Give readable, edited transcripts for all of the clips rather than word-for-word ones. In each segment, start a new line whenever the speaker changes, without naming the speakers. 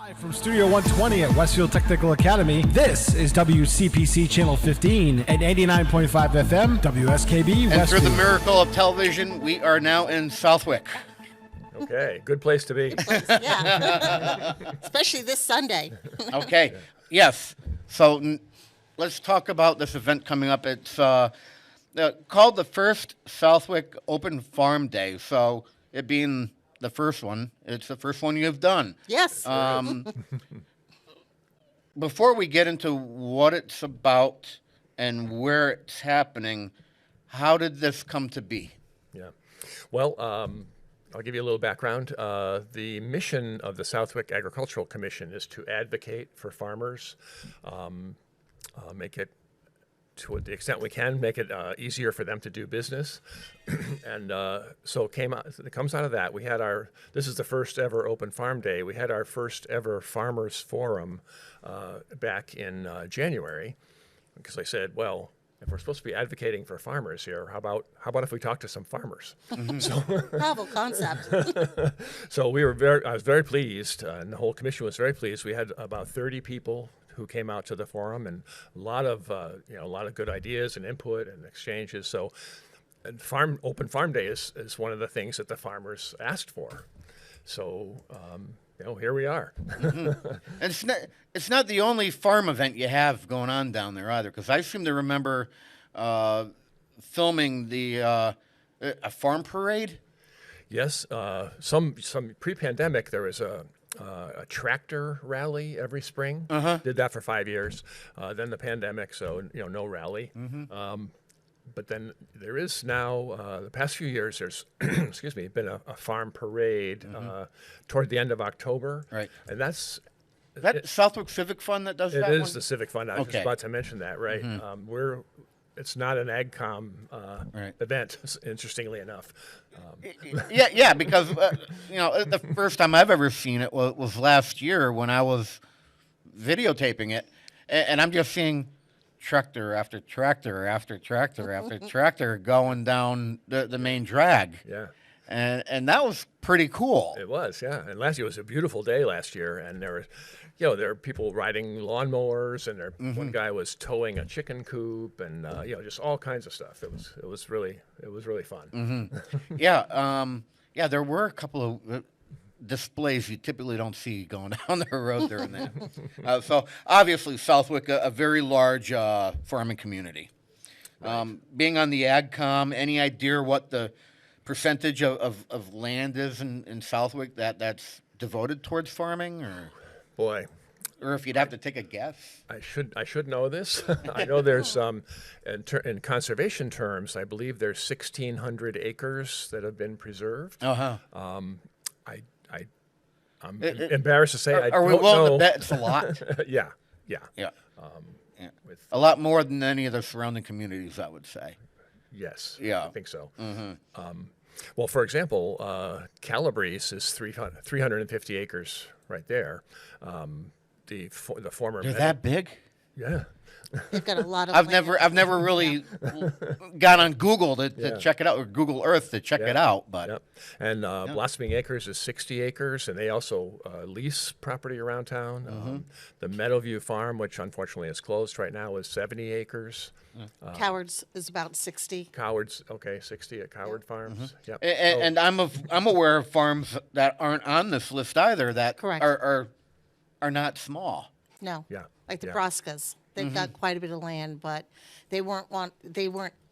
Live from Studio 120 at Westfield Technical Academy, this is WCPC Channel 15 at 89.5 FM, WSKB,
And
Westfield.
through the miracle of television, we are now in Southwick.
Okay, good place to be.
Yeah. Especially this Sunday.
Okay, yes. So let's talk about this event coming up. It's called the first Southwick Open Farm Day. So it being the first one, it's the first one you've done.
Yes.
Before we get into what it's about and where it's happening, how did this come to be?
Yeah. Well, I'll give you a little background. The mission of the Southwick Agricultural Commission is to advocate for farmers, make it, to the extent we can, make it easier for them to do business. And so it comes out of that. We had this is the first ever Open Farm Day. We had our first ever Farmers Forum back in January, because I said, well, if we're supposed to be advocating for farmers here, how about if we talk to some farmers? So,
Novel concept.
so I was very pleased, and the whole commission was very pleased. We had about 30 people who came out to the forum, and a lot of good ideas and input and exchanges. So, and Open Farm Day is one of the things that the farmers asked for. So, here we are.
And it's not the only farm event you have going on down there either, because I seem to remember filming a farm parade.
Yes, some pre-pandemic there was a tractor rally every spring. Did that for 5 years. Then the pandemic, so no rally. But then there is now, the past few years, there's, been a farm parade toward the end of October.
Right.
And that's...
Is that Southwick Civic Fund that does that
It is
one?
the Civic Fund. I was just about to mention that, right? It's not an AgCom event, interestingly enough.
Yeah, because, the first time I've ever seen it was last year when I was videotaping it, and I'm just seeing tractor after tractor after tractor after tractor going down the main drag.
Yeah.
And that was pretty cool.
It was, yeah. And last year was a beautiful day last year, and there were people riding lawnmowers, and one guy was towing a chicken coop, and just all kinds of stuff. It was really fun.
Yeah, there were a couple of displays you typically don't see going down the road during that. So obviously Southwick, a very large farming community. Right. Being on the AgCom, any idea what the percentage of land is in Southwick that's devoted towards farming,
Boy,
or if you'd have to take a guess?
I should know this. I know there's in conservation terms, I believe there's 1,600 acres that have been preserved. I'm embarrassed to say I don't know.
Are we willing to bet it's a lot?
Yeah.
A lot more than any of the surrounding communities, I would say.
Yes.
Yeah.
I think so. Well, for example, Calabrese is 350 acres right there. The former.
They're that big?
Yeah.
They've got a lot of
I've
land.
never really got on Google to check it out, or Google Earth to check it out. But
Yep. And Blossoming Acres is 60 acres, and they also lease property around town. The Meadowview Farm, which unfortunately is closed right now, is 70 acres.
Cowards is about 60.
Cowards, 60 at Coward Farms. Yep.
and I'm aware of farms that aren't on this list either that
Correct.
are not small.
No.
Yeah.
Like the
Yeah.
Broskas. They've got quite a bit of land, but they weren't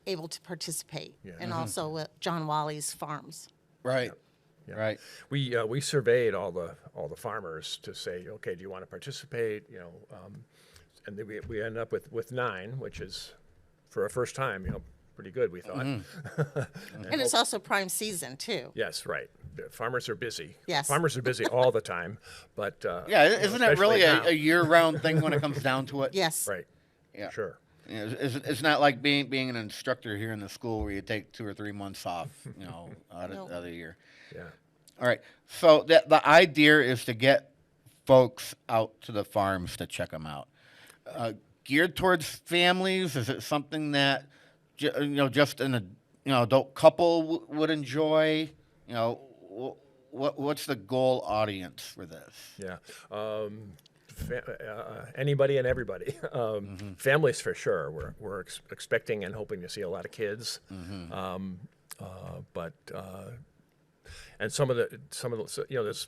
able to participate.
Yeah.
And also John Wally's farms.
Right.
Yeah.
Right.
We surveyed all the farmers to say, okay, do you want to participate? And then we ended up with 9, which is, for a first time, pretty good, we thought.
And it's also prime season, too.
Yes, right. The farmers are busy.
Yes.
Farmers are busy all the time, but
Isn't it really
especially
a year-round thing when it comes down to it?
Yes.
right?
Yeah.
Sure.
It's not like being an instructor here in the school where you take 2 or 3 months off, out of the year.
Yeah.
All right. So the idea is to get folks out to the farms to check them out. Geared towards families? Is it something that just an adult couple would enjoy? what's the goal audience for this?
Yeah. Anybody and everybody. Families for sure. We're expecting and hoping to see a lot of kids. But and some of the there's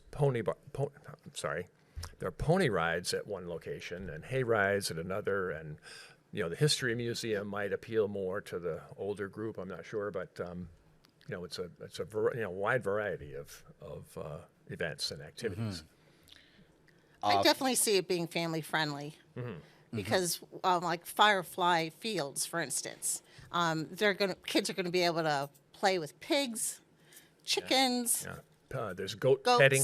there are pony rides at one location and hay rides at another, and the history museum might appeal more to the older group. I'm not sure, but it's a wide variety of events and activities.
I definitely see it being family friendly because, like Firefly Fields, for instance, kids are going to be able to play with pigs, chickens.
Yeah. There's goats. Petting.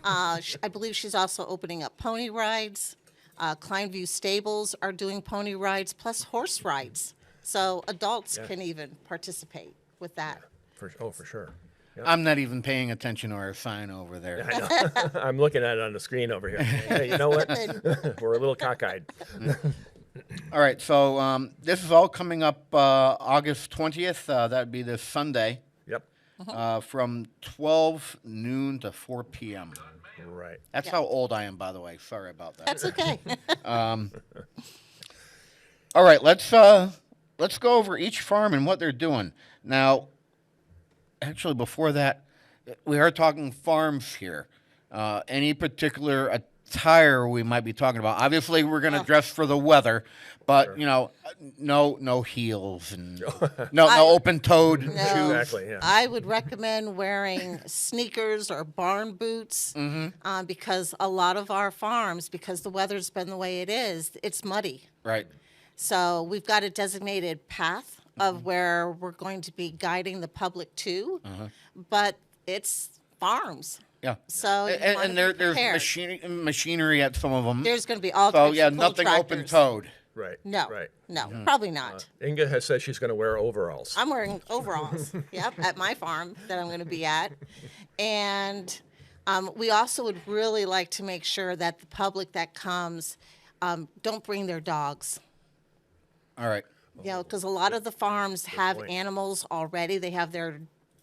I believe she's also opening up pony rides. Kleinview Stables are doing pony rides plus horse rides, so adults can even participate with that.
For sure. Yep.
I'm not even paying attention to our sign over there.
I know. I'm looking at it on the screen over here. Hey, you know what? We're a little cockeyed.
All right, so this is all coming up August 20th. That would be this Sunday.
Yep.
From 12 noon to 4 p.m.
Right.
That's how old I am, by the way. Sorry about that.
That's okay.
All right, let's go over each farm and what they're doing. Now, actually, before that, we are talking farms here. Any particular attire we might be talking about? Obviously, we're going to dress for the weather, but no heels and no open-toed shoes.
Exactly. Yeah.
I would recommend wearing sneakers or barn boots because a lot of our farms, because the weather's been the way it is, it's muddy.
Right.
So we've got a designated path of where we're going to be guiding the public to, but it's farms.
Yeah.
So
and there's machinery at some of them.
There's going to be all
so
types
yeah,
of cool
nothing
tractors.
open-toed.
Right.
No.
Right.
No, probably not.
Inga has said she's going to wear overalls.
I'm wearing overalls, at my farm that I'm going to be at. And we also would really like to make sure that the public that comes don't bring their dogs.
All right.
Because a lot of the farms have animals already. They have their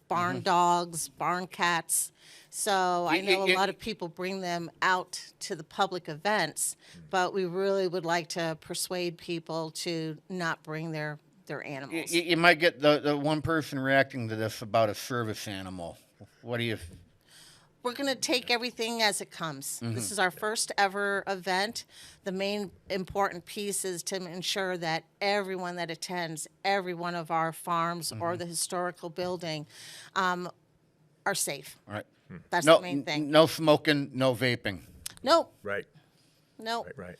barn dogs, barn cats. So I know a lot of people bring them out to the public events, but we really would like to persuade people to not bring their animals.
You might get the one person reacting to this about a service animal. What do you...
We're going to take everything as it comes. This is our first ever event. The main important piece is to ensure that everyone that attends every one of our farms or the historical building are safe.
All right.
That's the main thing.
No smoking, no vaping.
Nope.
Right.
Nope.
Right.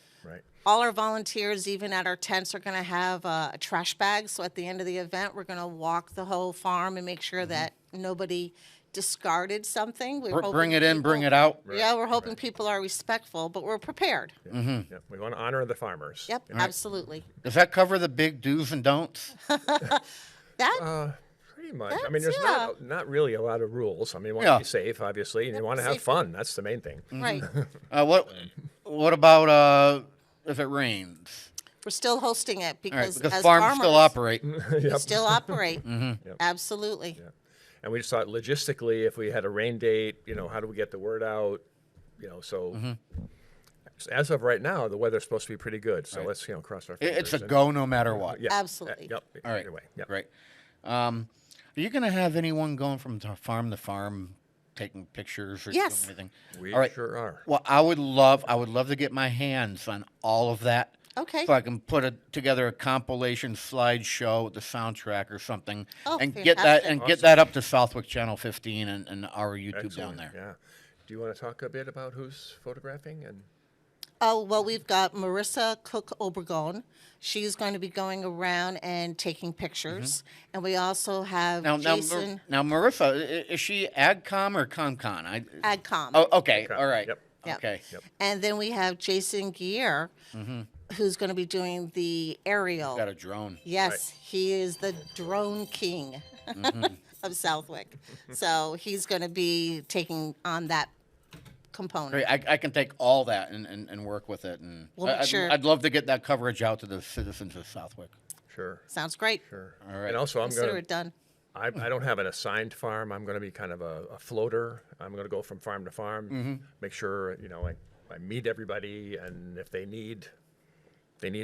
All our volunteers, even at our tents, are going to have a trash bag. So at the end of the event, we're going to walk the whole farm and make sure that nobody discarded something.
Bring it in, bring it out.
Yeah, we're hoping people are respectful, but we're prepared.
Yep. We want to honor the farmers.
Yep, absolutely.
Does that cover the big do's and don'ts?
That
Pretty much. I mean, there's not really a lot of rules. I mean, you want to be safe, obviously, and you want to have
safe.
fun. That's the main thing.
right.
What about if it rains?
We're still hosting it
All right,
because
because
as
farms
farmers,
still operate.
we still operate. Absolutely.
Yeah. And we just thought logistically, if we had a rain date, how do we get the word out? So as of right now, the weather's supposed to be pretty good. So let's cross our fingers.
It's a go no matter what.
Yeah.
Absolutely.
Yep.
All right.
Either way. Yep.
Great. Are you going to have anyone going from farm to farm, taking pictures or
Yes.
doing anything?
We
All right.
sure are.
Well, I would love to get my hands on all of that.
Okay.
So I can put together a compilation slideshow with the soundtrack or something,
Oh,
and get
fantastic.
that up to Southwick Channel 15 and our YouTube down
Excellent.
there.
Yeah. Do you want to talk a bit about who's photographing and?
Oh, well, we've got Marissa Cook-Obregon. She's going to be going around and taking pictures. And we also have Jason
Now, Marissa, is she AgCom or ComCon?
Adcom.
Oh, okay. All right.
Yep.
Yep.
Okay.
And then we have Jason Gier, who's going to be doing the aerial.
Got a drone.
Yes, he is the drone king of Southwick. So he's going to be taking on that component.
Great. I can take all that and work with it. And
We'll make sure-
I'd love to get that coverage out to the citizens of Southwick.
Sure.
Sounds great.
Sure.
All right.
And also, I'm
Consider
going
it done.
I don't have an assigned farm. I'm going to be kind of a floater. I'm going to go from farm to farm, make sure, I meet everybody, and if they need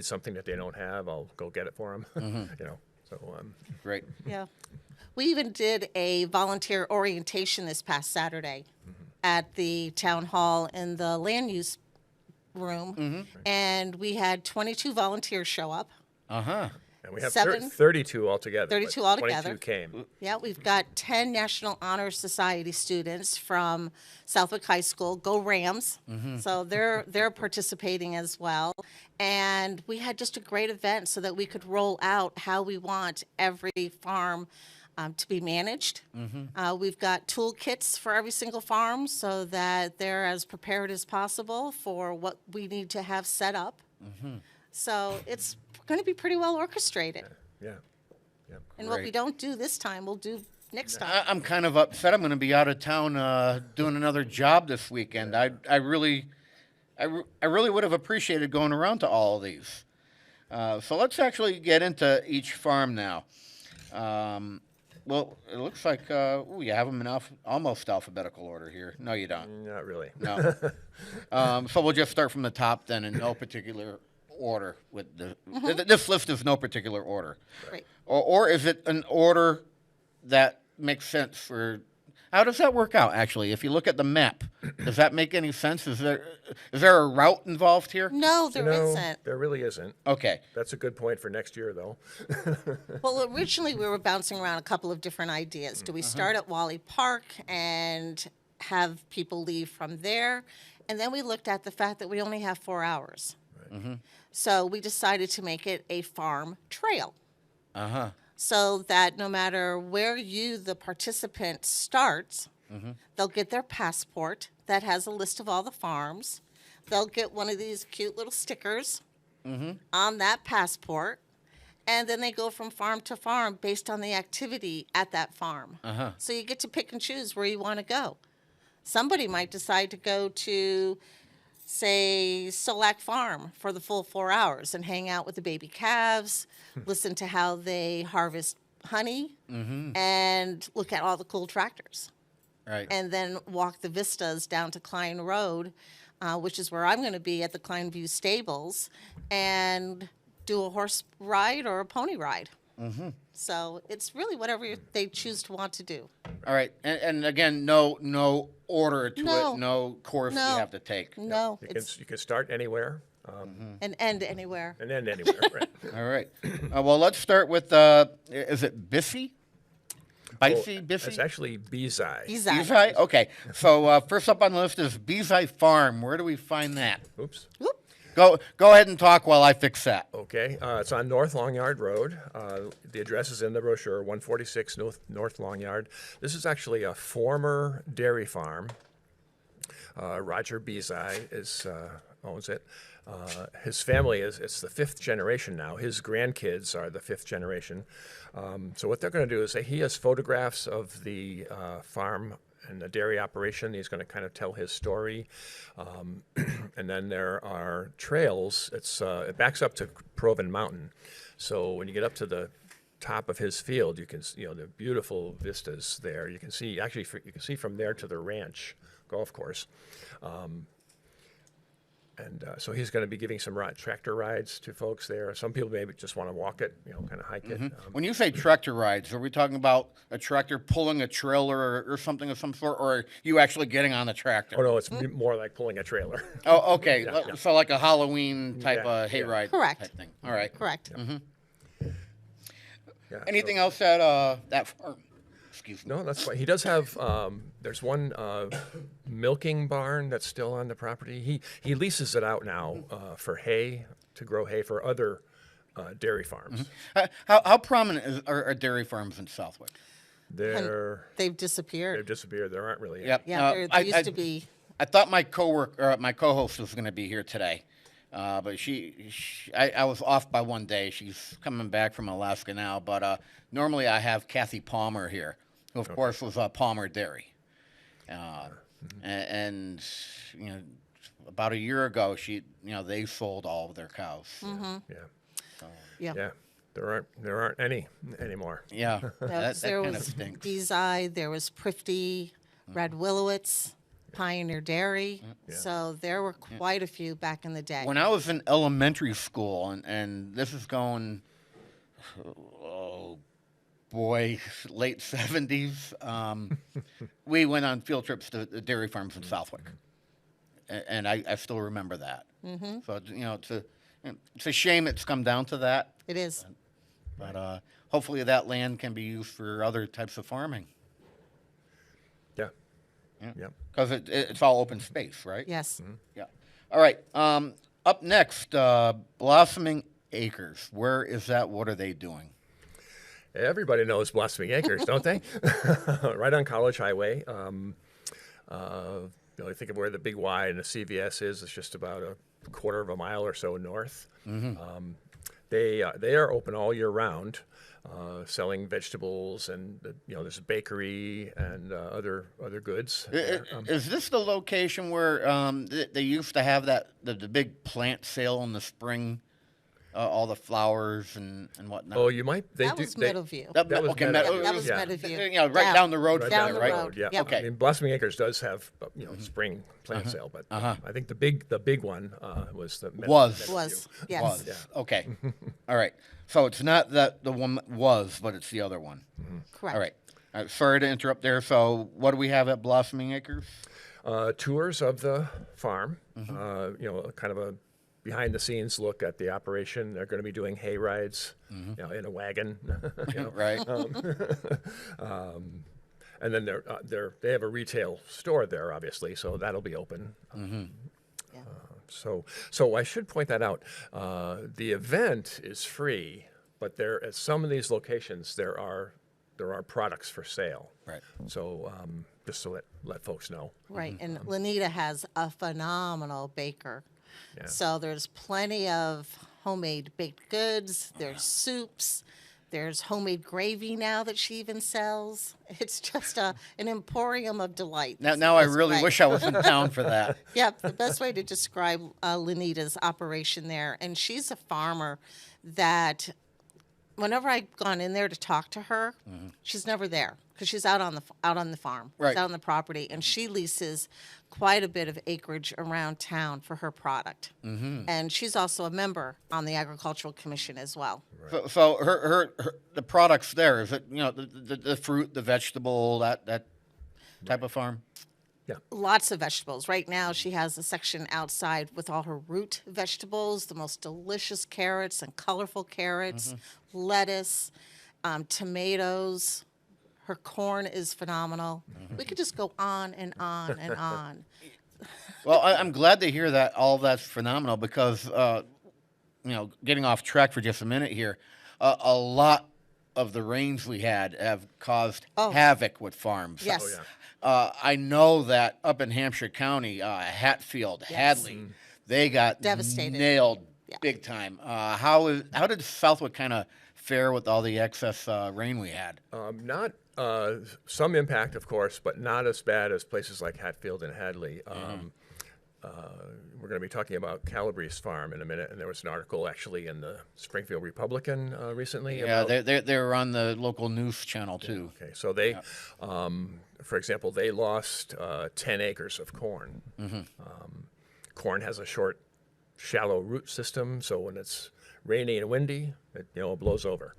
something that they don't have, I'll go get it for them, so.
Great.
Yeah. We even did a volunteer orientation this past Saturday at the town hall in the land use room. And we had 22 volunteers show up.
Uh-huh.
And we have
32
altogether.
32
but
altogether.
22 came.
Yeah, we've got 10 National Honor Society students from Southwick High School. Go Rams! So they're participating as well. And we had just a great event so that we could roll out how we want every farm to be managed. We've got toolkits for every single farm so that they're as prepared as possible for what we need to have set up. So it's going to be pretty well orchestrated.
Yeah.
And what we
Great.
don't do this time, we'll do next time.
I'm kind of upset. I'm going to be out of town doing another job this weekend. I really would have appreciated going around to all of these. So let's actually get into each farm now. Well, it looks like you have them in almost alphabetical order here. No, you don't.
Not really.
No. So we'll just start from the top then, in no particular order. With this list is no particular order.
Right.
Or is it an order that makes sense for? How does that work out? Actually, if you look at the map, does that make any sense? Is there a route involved here?
No, there
No,
isn't.
there really isn't.
Okay.
That's a good point for next year, though.
Well, originally we were bouncing around a couple of different ideas. Do we start at Wally Park and have people leave from there? And then we looked at the fact that we only have 4 hours. So we decided to make it a farm trail. So that no matter where the participant starts, they'll get their passport that has a list of all the farms. They'll get one of these cute little stickers on that passport. And then they go from farm to farm based on the activity at that farm. So you get to pick and choose where you want to go. Somebody might decide to go to, say, Solac Farm for the full 4 hours and hang out with the baby calves, listen to how they harvest honey, and look at all the cool tractors.
Right.
And then walk the vistas down to Klein Road, which is where I'm going to be at the Kleinview Stables, and do a horse ride or a pony ride. So it's really whatever they choose to want to do.
All right. And again, no order to
No.
it. No course
No.
you have to take.
No,
You can start anywhere
and end anywhere.
and end anywhere. Right.
All right. Well, let's start with, is it Bissy? Bissy?
It's
Bissy?
actually Bizai.
Bezai? Okay. So first up on the list is Bezai Farm. Where do we find that?
Oops.
Whoop.
Go ahead and talk while I fix that.
Okay, it's on North Long Yard Road. The address is in the brochure, 146 North Long Yard. This is actually a former dairy farm. Roger Bizai owns it. His family it's the 5th generation now. His grandkids are the 5th generation. So what they're going to do is he has photographs of the farm and the dairy operation. He's going to kind of tell his story. And then there are trails. It backs up to Proven Mountain. So when you get up to the top of his field, you can the beautiful vistas there. You can see you can see from there to the ranch golf course. So he's going to be giving some tractor rides to folks there. Some people maybe just want to walk it, kind of hike it.
When you say tractor rides, are we talking about a tractor pulling a trailer or something of some sort, or are you actually getting on the tractor?
Oh no, it's more like pulling a trailer.
Oh, okay. So like a Halloween type
Yeah,
hayride
Correct.
type thing. All right.
Correct.
Yeah,
Anything
so-
else at that farm? Excuse me.
No, that's fine. He does have. There's one milking barn that's still on the property. He leases it out now for hay to grow hay for other dairy farms.
How prominent are dairy farms in Southwick?
They've
They've disappeared.
disappeared. There aren't really.
Yep.
Yeah, there used to be.
I thought my my co-host was going to be here today, but I was off by one day. She's coming back from Alaska now, but normally I have Kathy Palmer here, who of course was Palmer Dairy, and about a year ago they sold all of their cows.
Yeah.
Yeah.
Yeah. There aren't any anymore.
Yeah, that
There
kind of
was
stinks.
Beeseye, there was Prifty, Red Willowitz, Pioneer Dairy. So there were quite a few back in the day.
When I was in elementary school, and this is going, oh boy, late 70s, we went on field trips to the dairy farms in Southwick. And I still remember that. Mm-hmm. So, it's a shame it's come down to that.
It is.
But hopefully that land can be used for other types of farming.
Yeah.
Yeah.
Yeah.
Because it's all open space, right?
Yes.
Yeah. All right. Up next, Blossoming Acres. Where is that? What are they doing?
Everybody knows Blossoming Acres, don't they? Right on College Highway. I think of where the Big Y and the CVS is. It's just about a quarter of a mile or so north. Mm-hmm. They are open all year round, selling vegetables, and there's a bakery and other goods.
Is this the location where they used to have the big plant sale in the spring? All the flowers and whatnot.
Oh, you might.
That was Meadowview.
That was
okay,
Meadow-
That was
yeah.
Meadowview.
Right down the road
Right
from
down
there,
the
right?
road, yeah.
Yep.
Okay.
I mean, Blossoming Acres does have spring plant sale, but I think the big one was the
Was.
Yes.
Was. Yeah. Okay. All right. So it's not that the one was, but it's the other one.
Correct.
All right. Sorry to interrupt there. So what do we have at Blossoming Acres?
Tours of the farm. Kind of a behind-the-scenes look at the operation. They're going to be doing hay rides, in a wagon.
Right.
And then they have a retail store there, obviously, so that'll be open.
Yeah.
So I should point that out. The event is free, but there at some of these locations there are products for sale.
Right.
So just to let folks know.
Right. And Lanita has a phenomenal baker.
Yeah.
So there's plenty of homemade baked goods. There's soups. There's homemade gravy now that she even sells. It's just an emporium of delight.
Now I really wish I was in town for that.
Yep, the best way to describe Lanita's operation there. And she's a farmer that whenever I've gone in there to talk to her, she's never there because she's out on the farm,
Right.
she's out on the property, and she leases quite a bit of acreage around town for her product. And she's also a member on the Agricultural Commission as well.
So her the products there, is it the fruit, the vegetable, that type of farm?
Lots of vegetables. Right now, she has a section outside with all her root vegetables, the most delicious carrots and colorful carrots, lettuce, tomatoes. Her corn is phenomenal. We could just go on and on and on.
Well, I'm glad to hear that all of that's phenomenal because, getting off track for just a minute here, a lot of the rains we had have caused havoc with farms.
Yes.
Oh, yeah.
I know that up in Hampshire County, Hatfield, Hadley, they got
Devastated.
nailed
Yeah.
big time. How did Southwick kind of fare with all the excess rain we had?
Not some impact, of course, but not as bad as places like Hatfield and Hadley. We're going to be talking about Calabrese Farm in a minute, and there was an article actually in the Springfield Republican recently.
Yeah,
about,
they were on the local news channel too.
Okay, so they, for example, they lost 10 acres of corn. Corn has a short, shallow root system, so when it's rainy and windy, it blows over.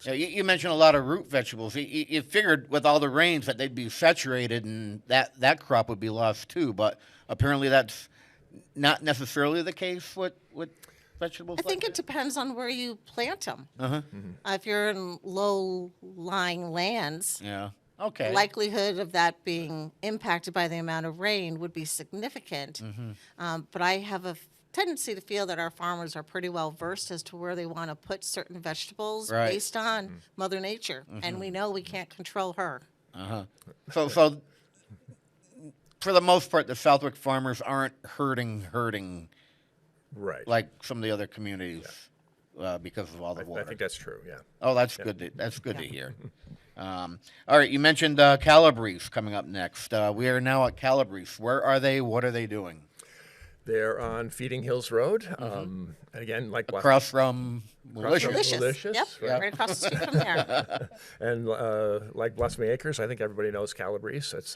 Yeah, you mentioned a lot of root vegetables. You figured with all the rains that they'd be saturated and that crop would be lost too, but apparently that's not necessarily the case with vegetables.
I think it depends on where you plant them. If you're in low-lying lands,
Yeah. Okay.
likelihood of that being impacted by the amount of rain would be significant. But I have a tendency to feel that our farmers are pretty well versed as to where they want to put certain vegetables
Right.
based on Mother Nature, and we know we can't control her.
So for the most part, the Southwick farmers aren't hurting
Right.
like some of the other communities because of all the
I
water.
think that's true, yeah.
Oh, that's good. That's good to hear. All right, you mentioned Calabrese coming up next. We are now at Calabrese. Where are they? What are they doing?
They're on Feeding Hills Road. And again, like
Across from Malicious.
Delicious,
Yep,
right.
right across the street from there.
And like Blossoming Acres, I think everybody knows Calabrese. It's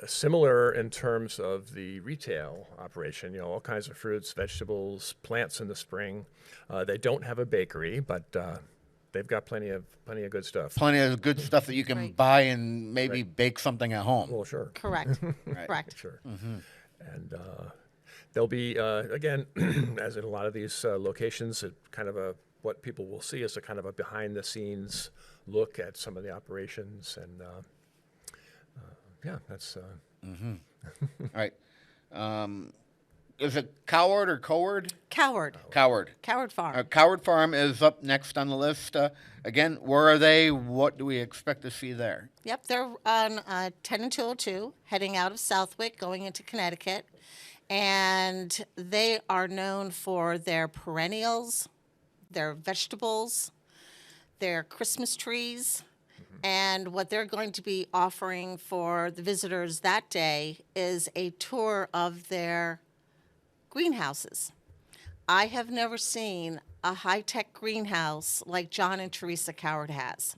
similar in terms of the retail operation. All kinds of fruits, vegetables, plants in the spring. They don't have a bakery, but they've got plenty of good stuff.
Plenty of good stuff that you can
Right.
buy and maybe bake something at home.
Well, sure.
Correct, correct.
Sure. And there'll be, again, as in a lot of these locations, kind of what people will see is a kind of a behind-the-scenes look at some of the operations. And, yeah, that's...
All right. Is it Coward or Coward?
Coward,
Coward.
Coward Farm.
Coward Farm is up next on the list. Again, where are they? What do we expect to see there?
Yep, they're on 10 and 202, heading out of Southwick, going into Connecticut. And they are known for their perennials, their vegetables, their Christmas trees. And what they're going to be offering for the visitors that day is a tour of their greenhouses. I have never seen a high-tech greenhouse like John and Teresa Coward has.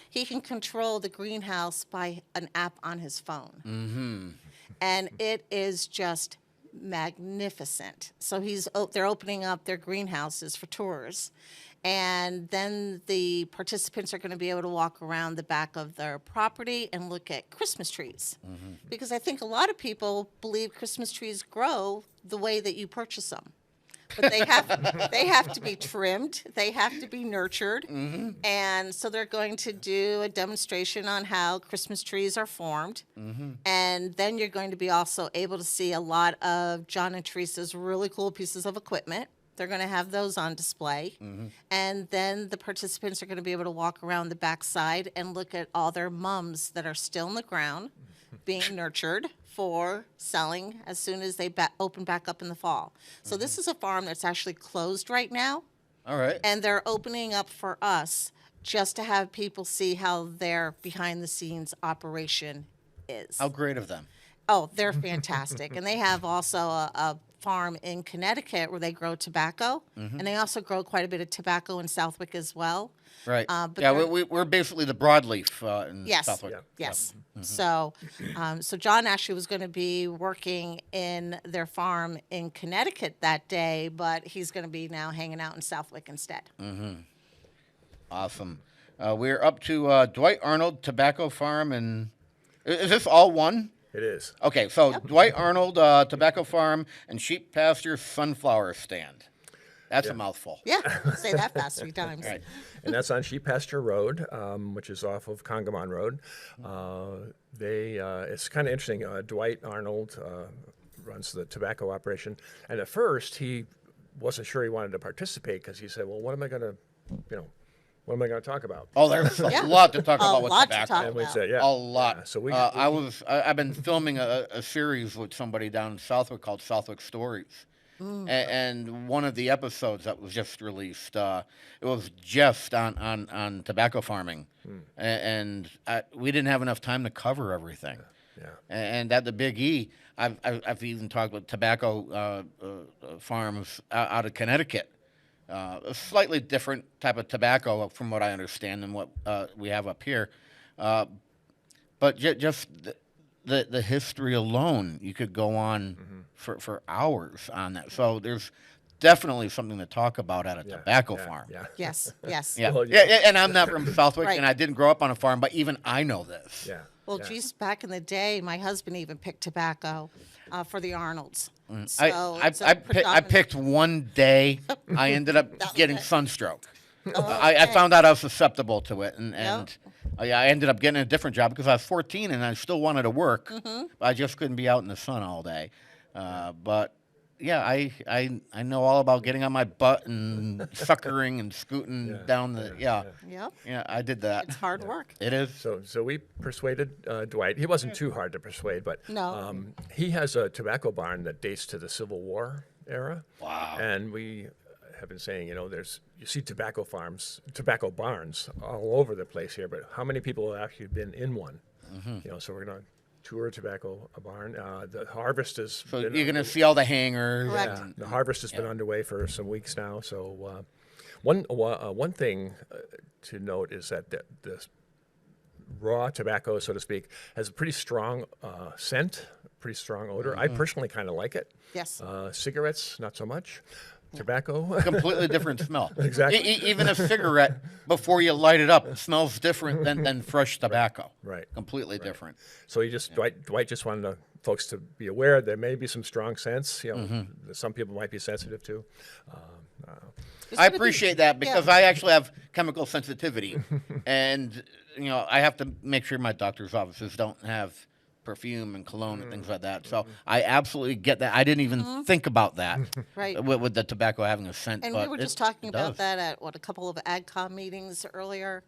He can control the greenhouse by an app on his phone. And it is just magnificent. So they're opening up their greenhouses for tours. And then the participants are going to be able to walk around the back of their property and look at Christmas trees. Because I think a lot of people believe Christmas trees grow the way that you purchase them. But they have to be trimmed, they have to be nurtured. And so they're going to do a demonstration on how Christmas trees are formed. And then you're going to be also able to see a lot of John and Teresa's really cool pieces of equipment. They're going to have those on display. And then the participants are going to be able to walk around the backside and look at all their mums that are still in the ground being nurtured for selling as soon as they open back up in the fall. So this is a farm that's actually closed right now,
All right.
and they're opening up for us just to have people see how their behind-the-scenes operation is.
How great of them.
Oh, they're fantastic. And they have also a farm in Connecticut where they grow tobacco, and they also grow quite a bit of tobacco in Southwick as well.
Right.
But
Yeah,
they're-
we're basically the broadleaf in
Yes.
Southwick.
Yeah.
Yes. So John actually was going to be working in their farm in Connecticut that day, but he's going to be now hanging out in Southwick instead.
Awesome. We're up to Dwight Arnold Tobacco Farm, and is this all one?
It is.
Okay, so Dwight Arnold Tobacco Farm and Sheep Pasture Sunflower Stand. That's a mouthful.
Yeah, say that fast 3 times.
Right.
And that's on Sheep Pasture Road, which is off of Congamon Road. It's kind of interesting. Dwight Arnold runs the tobacco operation, and at first he wasn't sure he wanted to participate because he said, "Well, what am I going to talk about?"
Oh, there's a
Yeah.
lot to talk
A
about with
lot to
tobacco.
talk
And we
about.
said, "Yeah,
A lot.
Yeah, so
I've been filming a series with somebody down in Southwick called Southwick Stories. And one of the episodes that was just released, it was just on tobacco farming. And we didn't have enough time to cover everything.
yeah."
And at the Big E, I've even talked with tobacco farms out of Connecticut. A slightly different type of tobacco, from what I understand, than what we have up here. But just the history alone, you could go on for hours on that. So there's definitely something to talk about at a tobacco farm.
Yeah.
Yes, yes.
Yeah.
Well,
Yeah, and I'm not from Southwick,
Right.
and I didn't grow up on a farm, but even I know this.
Yeah.
Well,
yeah.
geez, back in the day, my husband even picked tobacco for the Arnolds. So
I
it's a predominant-
picked one day. I ended up
That was
getting
it.
sunstroke.
Oh,
I
okay.
found out I was susceptible to it, and
Yep.
I ended up getting a different job because I was 14 and I still wanted to work. I just couldn't be out in the sun all day. But yeah, I know all about getting on my butt and suckering and scooting down the
Yep,
yeah. I did that.
it's hard work.
It is.
So we persuaded Dwight. He wasn't too hard to persuade, but
No.
he has a tobacco barn that dates to the Civil War era.
Wow.
And we have been saying, you see tobacco barns all over the place here, but how many people have actually been in one? So we're going to tour tobacco barn. The harvest is.
So you're going to see all the hangers.
Correct.
and-
The harvest has been underway for some weeks now. So one thing to note is that the raw tobacco, so to speak, has a pretty strong scent, pretty strong odor. I personally kind of like it.
Yes.
Cigarettes, not so much. Tobacco.
Completely different smell.
Exactly.
Even a cigarette, before you light it up, smells different than fresh tobacco.
Right.
Completely different.
So Dwight just wanted folks to be aware there may be some strong scents. You know, that some people might be sensitive to.
I appreciate that because I actually have chemical sensitivity, and I have to make sure my doctor's offices don't have perfume and cologne and things like that. So I absolutely get that. I didn't even think about that,
Right.
with the tobacco having a scent.
And
but
we were just
it
talking about
does.
that at a couple of AgCom meetings earlier.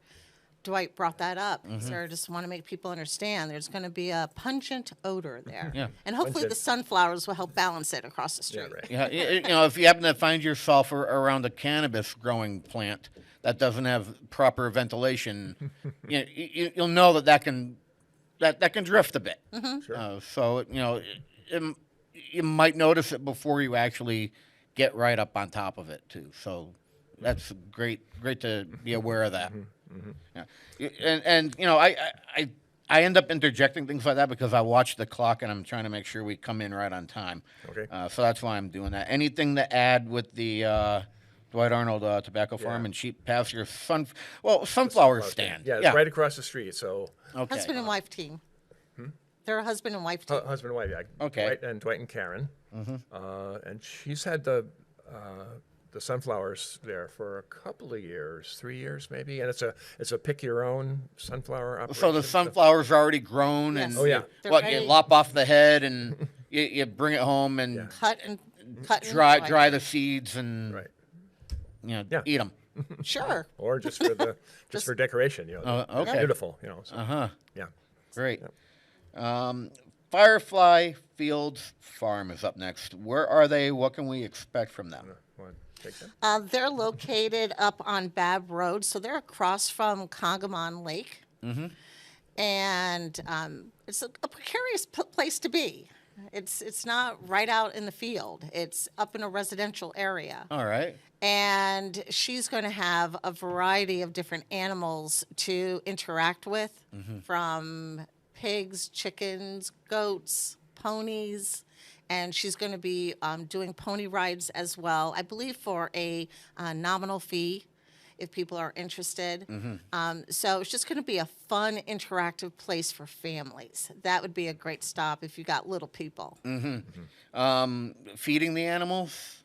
Dwight brought that up. So I just want to make people understand there's going to be a pungent odor there.
Yeah.
And hopefully the sunflowers will help balance it across the street.
Yeah, right.
Yeah, if you happen to find yourself around a cannabis growing plant that doesn't have proper ventilation, you'll know that can drift a bit.
Sure.
So you might notice it before you actually get right up on top of it too. So that's great to be aware of that. Yeah. And I end up interjecting things like that because I watch the clock and I'm trying to make sure we come in right on time.
Okay.
So that's why I'm doing that. Anything to add with the Dwight Arnold Tobacco Farm and Sheep Pasture sunflower stand?
Yeah, it's right across the street. So
Okay.
Husband and wife team. They're a husband and wife team.
husband and wife. Yeah.
Okay.
Dwight and Karen. And she's had the sunflowers there for a couple of years, 3 years maybe, and it's a pick your own sunflower operation.
So the sunflowers are already grown,
Yes.
and
Oh, yeah.
They're
you
ready.
lop off the head and you bring it home and
Cut and
dry the seeds and
Right.
eat 'em. eat them.
Sure.
Or just for the just for decoration,
okay.
They're beautiful, So, yeah.
Great. Firefly Fields Farm is up next. Where are they? What can we expect from them?
Want to take that?
They're located up on Babb Road, so they're across from Congamon Lake. And it's a precarious place to be. It's not right out in the field. It's up in a residential area.
All right.
And she's going to have a variety of different animals to interact with, from pigs, chickens, goats, ponies, and she's going to be doing pony rides as well, I believe for a nominal fee if people are interested. So it's just going to be a fun, interactive place for families. That would be a great stop if you got little people.
Feeding the animals?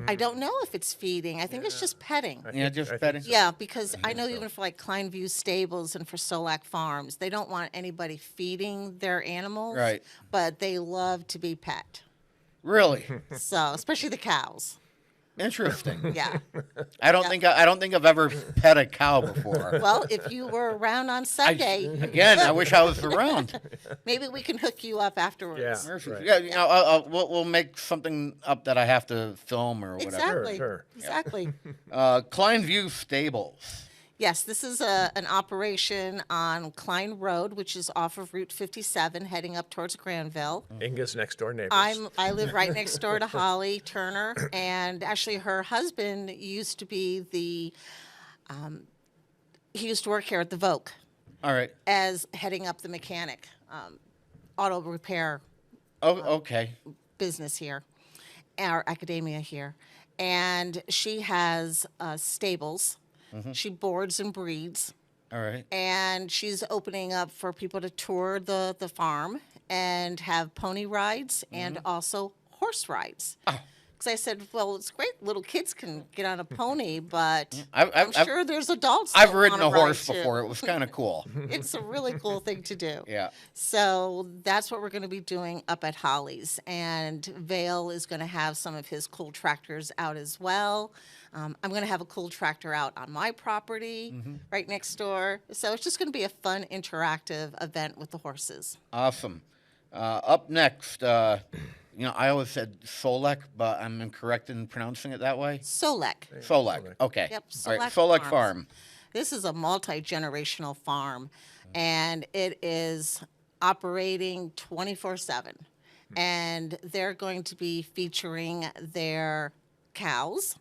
I don't know if it's feeding. I think it's just petting.
Yeah, just
I think
petting.
so.
Yeah, because I know even for like Kleinview Stables and for Solak Farms, they don't want anybody feeding their animals.
Right.
But they love to be pet.
Really?
So, especially the cows.
Interesting.
Yeah.
I don't think I've ever pet a cow before.
Well, if you were around on Sunday,
Again, I wish I was around.
maybe we can hook you up afterwards.
Yeah.
Mercy.
Right.
Yeah, we'll make something up that I have to film or whatever.
Exactly.
Sure.
Exactly.
Kleinview Stables.
Yes, this is an operation on Klein Road, which is off of Route 57, heading up towards Granville.
Inga's next door neighbors.
I live right next door to Holly Turner, and actually her husband used to be he used to work here at the Vogue
All right.
as heading up the mechanic, auto repair
Oh, okay.
business here, our academia here. And she has stables. She boards and breeds.
All right.
And she's opening up for people to tour the farm and have pony rides and also horse rides. Because I said, well, it's great, little kids can get on a pony, but I'm sure there's adults.
I've
that
ridden a
wanna ride
horse
too.
before. It was kind of cool.
It's a really cool thing to do.
Yeah.
So that's what we're going to be doing up at Holly's. And Vale is going to have some of his cool tractors out as well. I'm going to have a cool tractor out on my property right next door. So it's just going to be a fun, interactive event with the horses.
Awesome. Up next, I always said Solek, but I'm incorrect in pronouncing it that way.
Solek.
Solek. Okay.
Yep,
All right.
Solek
Solek
Farms.
Farm.
This is a multi-generational farm, and it is operating 24/7. And they're going to be featuring their cows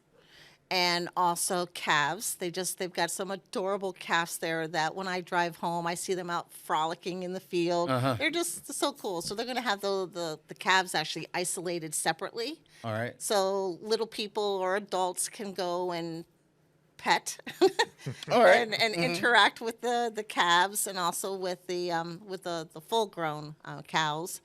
and also calves. They've got some adorable calves there that when I drive home, I see them out frolicking in the field. They're just so cool. So they're going to have the calves actually isolated separately.
All right.
So little people or adults can go and pet
All right.
and interact with the calves and also with the full grown cows.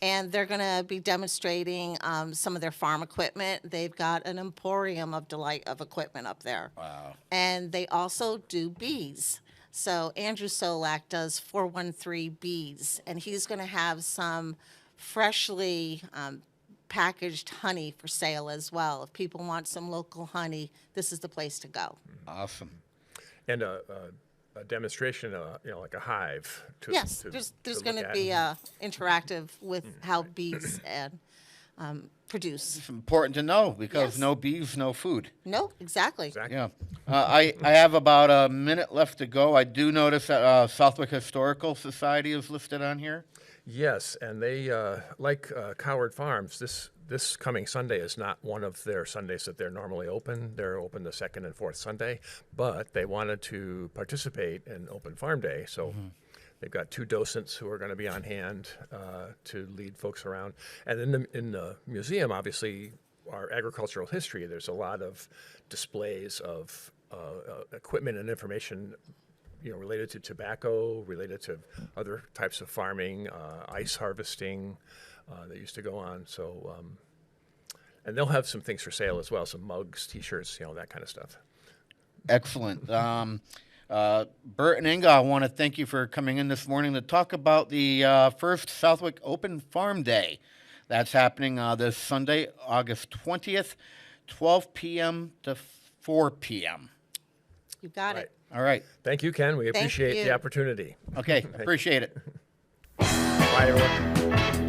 And they're going to be demonstrating some of their farm equipment. They've got an emporium of delight of equipment up there.
Wow.
And they also do bees. So Andrew Solak does 413 bees, and he's going to have some freshly packaged honey for sale as well. If people want some local honey, this is the place to go.
Awesome.
And a demonstration, like a hive.
Yes, there's going to be interactive with how bees produce.
It's important to know because
Yes.
no bees, no food.
No, exactly.
Yeah. I have about a minute left to go. I do notice that Southwick Historical Society is listed on here.
Yes, and they, like Coward Farms, this coming Sunday is not one of their Sundays that they're normally open. They're open the second and fourth Sunday, but they wanted to participate in Open Farm Day, so they've got 2 docents who are going to be on hand to lead folks around. And in the museum, obviously, our agricultural history, there's a lot of displays of equipment and information related to tobacco, related to other types of farming, ice harvesting that used to go on. So, and they'll have some things for sale as well, some mugs, T-shirts, that kind of stuff.
Excellent. Bert and Inga, I want to thank you for coming in this morning to talk about the first Southwick Open Farm Day. That's happening this Sunday, August 20th, 12 p.m. to 4 p.m.
You got it.
All right.
Thank you, Ken. We appreciate
you.
the opportunity.
Okay. Appreciate it.
Bye, everyone.